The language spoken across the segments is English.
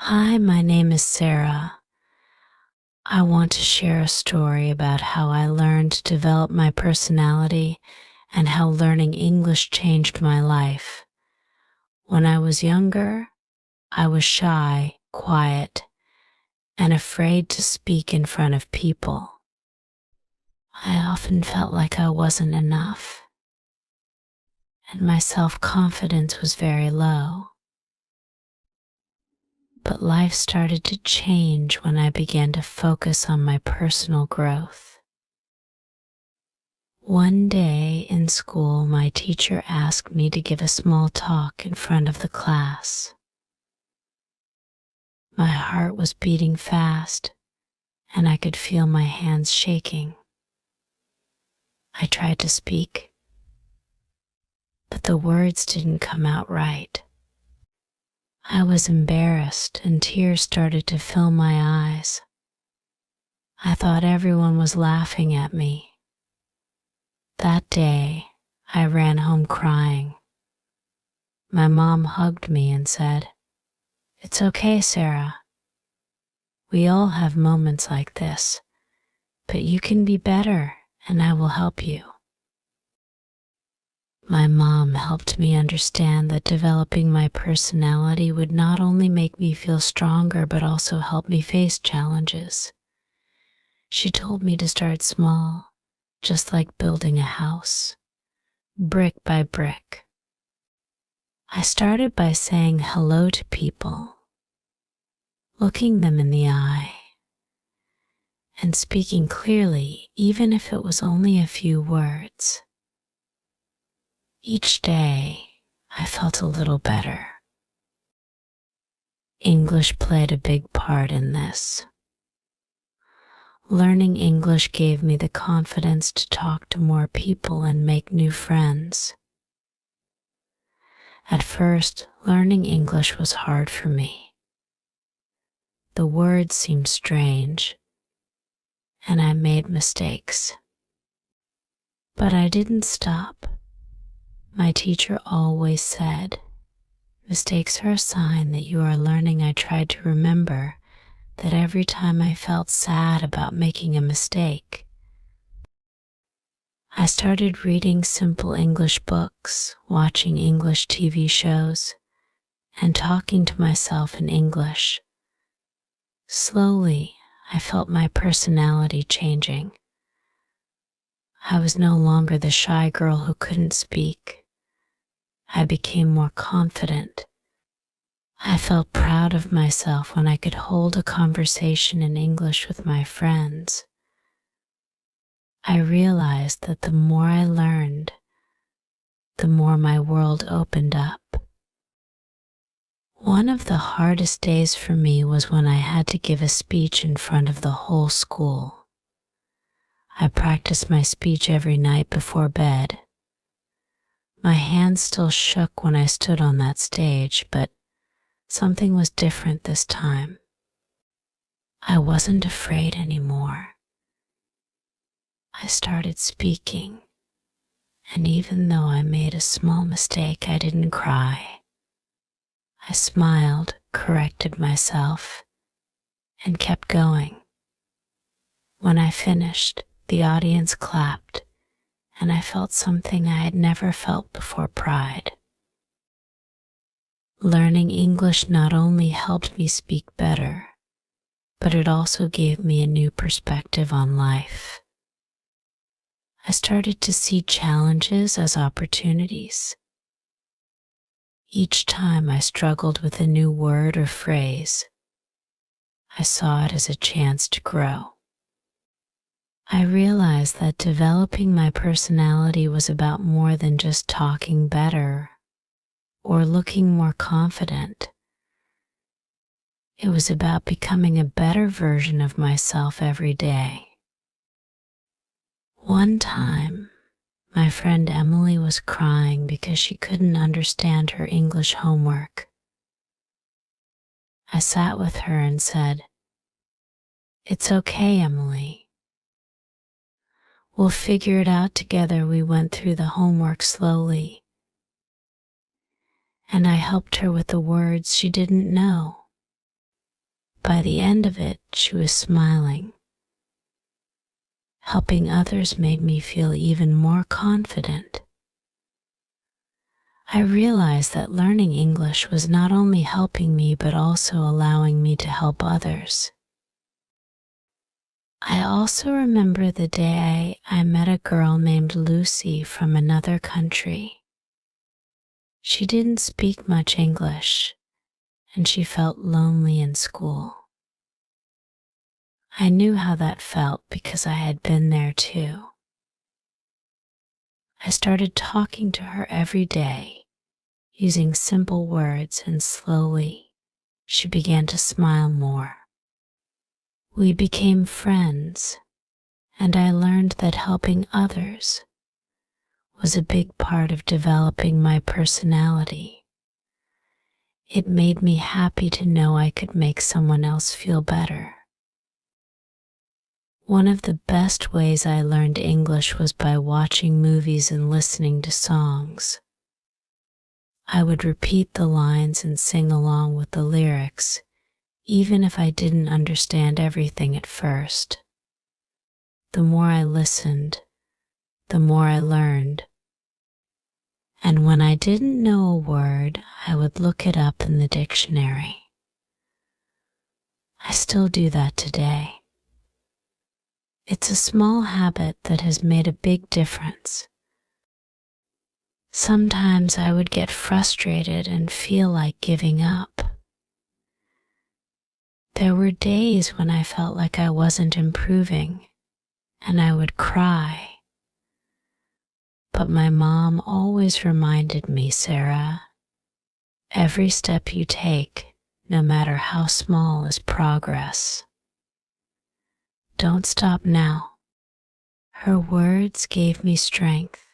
Hi, my name is Sarah. I want to share a story about how I learned to develop my personality and how learning English changed my life. When I was younger, I was shy, quiet, and afraid to speak in front of people. I often felt like I wasn't enough, and my self-confidence was very low. But life started to change when I began to focus on my personal growth. One day in school, my teacher asked me to give a small talk in front of the class. My heart was beating fast, and I could feel my hands shaking. I tried to speak, but the words didn't come out right. I was embarrassed, and tears started to fill my eyes. I thought everyone was laughing at me. That day, I ran home crying. My mom hugged me and said, "It's okay, Sarah. We all have moments like this, but you can be better, and I will help you." My mom helped me understand that developing my personality would not only make me feel stronger, but also help me face challenges. She told me to start small, just like building a house, brick by brick. I started by saying hello to people, looking them in the eye, and speaking clearly, even if it was only a few words. Each day, I felt a little better. English played a big part in this. Learning English gave me the confidence to talk to more people and make new friends. At first, learning English was hard for me. The words seemed strange, and I made mistakes. But I didn't stop. My teacher always said, "Mistakes are a sign that you are learning." I tried to remember that every time I felt sad about making a mistake. I started reading simple English books, watching English TV shows, and talking to myself in English. Slowly, I felt my personality changing. I was no longer the shy girl who couldn't speak. I became more confident. I felt proud of myself when I could hold a conversation in English with my friends. I realized that the more I learned, the more my world opened up. One of the hardest days for me was when I had to give a speech in front of the whole school. I practiced my speech every night before bed. My hands still shook when I stood on that stage, but something was different this time. I wasn't afraid anymore. I started speaking, and even though I made a small mistake, I didn't cry. I smiled, corrected myself, and kept going. When I finished, the audience clapped, and I felt something I had never felt before: pride. Learning English not only helped me speak better, but it also gave me a new perspective on life. I started to see challenges as opportunities. Each time I struggled with a new word or phrase, I saw it as a chance to grow. I realized that developing my personality was about more than just talking better or looking more confident. It was about becoming a better version of myself every day. One time, my friend Emily was crying because she couldn't understand her English homework. I sat with her and said, "It's okay, Emily. We'll figure it out together." We went through the homework slowly, and I helped her with the words she didn't know. By the end of it, she was smiling. Helping others made me feel even more confident. I realized that learning English was not only helping me but also allowing me to help others. I also remember the day I met a girl named Lucy from another country. She didn't speak much English, and she felt lonely in school. I knew how that felt because I had been there too. I started talking to her every day, using simple words, and slowly she began to smile more. We became friends, and I learned that helping others was a big part of developing my personality. It made me happy to know I could make someone else feel better. One of the best ways I learned English was by watching movies and listening to songs. I would repeat the lines and sing along with the lyrics, even if I didn't understand everything at first. The more I listened, the more I learned. And when I didn't know a word, I would look it up in the dictionary. I still do that today. It's a small habit that has made a big difference. Sometimes I would get frustrated and feel like giving up. There were days when I felt like I wasn't improving, and I would cry. But my mom always reminded me, Sarah, every step you take, no matter how small, is progress. Don't stop now. Her words gave me strength,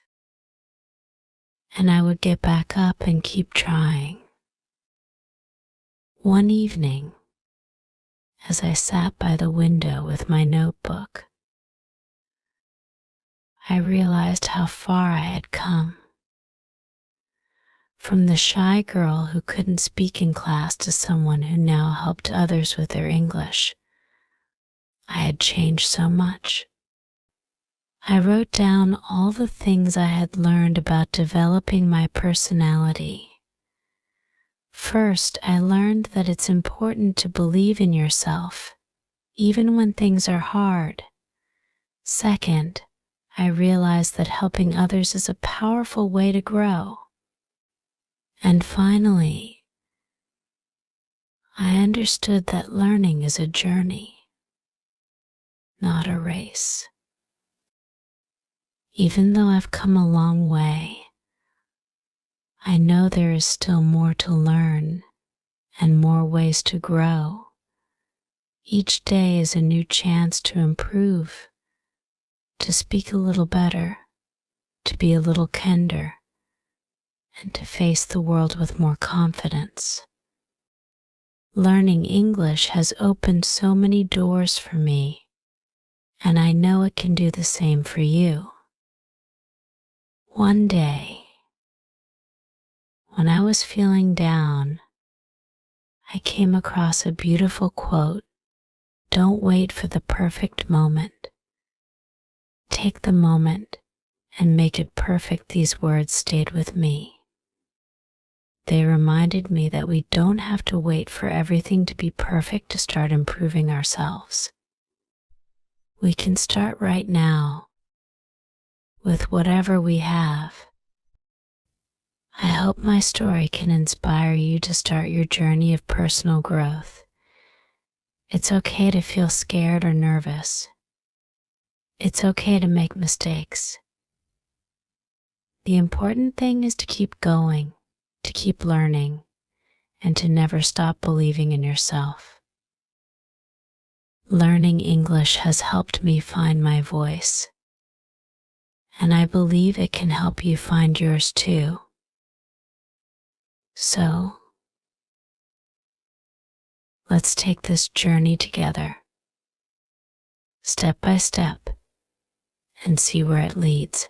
and I would get back up and keep trying. One evening, as I sat by the window with my notebook, I realized how far I had come. From the shy girl who couldn't speak in class to someone who now helped others with their English, I had changed so much. I wrote down all the things I had learned about developing my personality. First, I learned that it's important to believe in yourself, even when things are hard. Second, I realized that helping others is a powerful way to grow. And finally, I understood that learning is a journey, not a race. Even though I've come a long way, I know there is still more to learn and more ways to grow. Each day is a new chance to improve, to speak a little better, to be a little kinder, and to face the world with more confidence. Learning English has opened so many doors for me, and I know it can do the same for you. One day, when I was feeling down, I came across a beautiful quote: "Don't wait for the perfect moment. Take the moment and make it perfect." These words stayed with me. They reminded me that we don't have to wait for everything to be perfect to start improving ourselves. We can start right now with whatever we have. I hope my story can inspire you to start your journey of personal growth. It's okay to feel scared or nervous. It's okay to make mistakes. The important thing is to keep going, to keep learning, and to never stop believing in yourself. Learning English has helped me find my voice, and I believe it can help you find yours too. So, let's take this journey together, step by step, and see where it leads.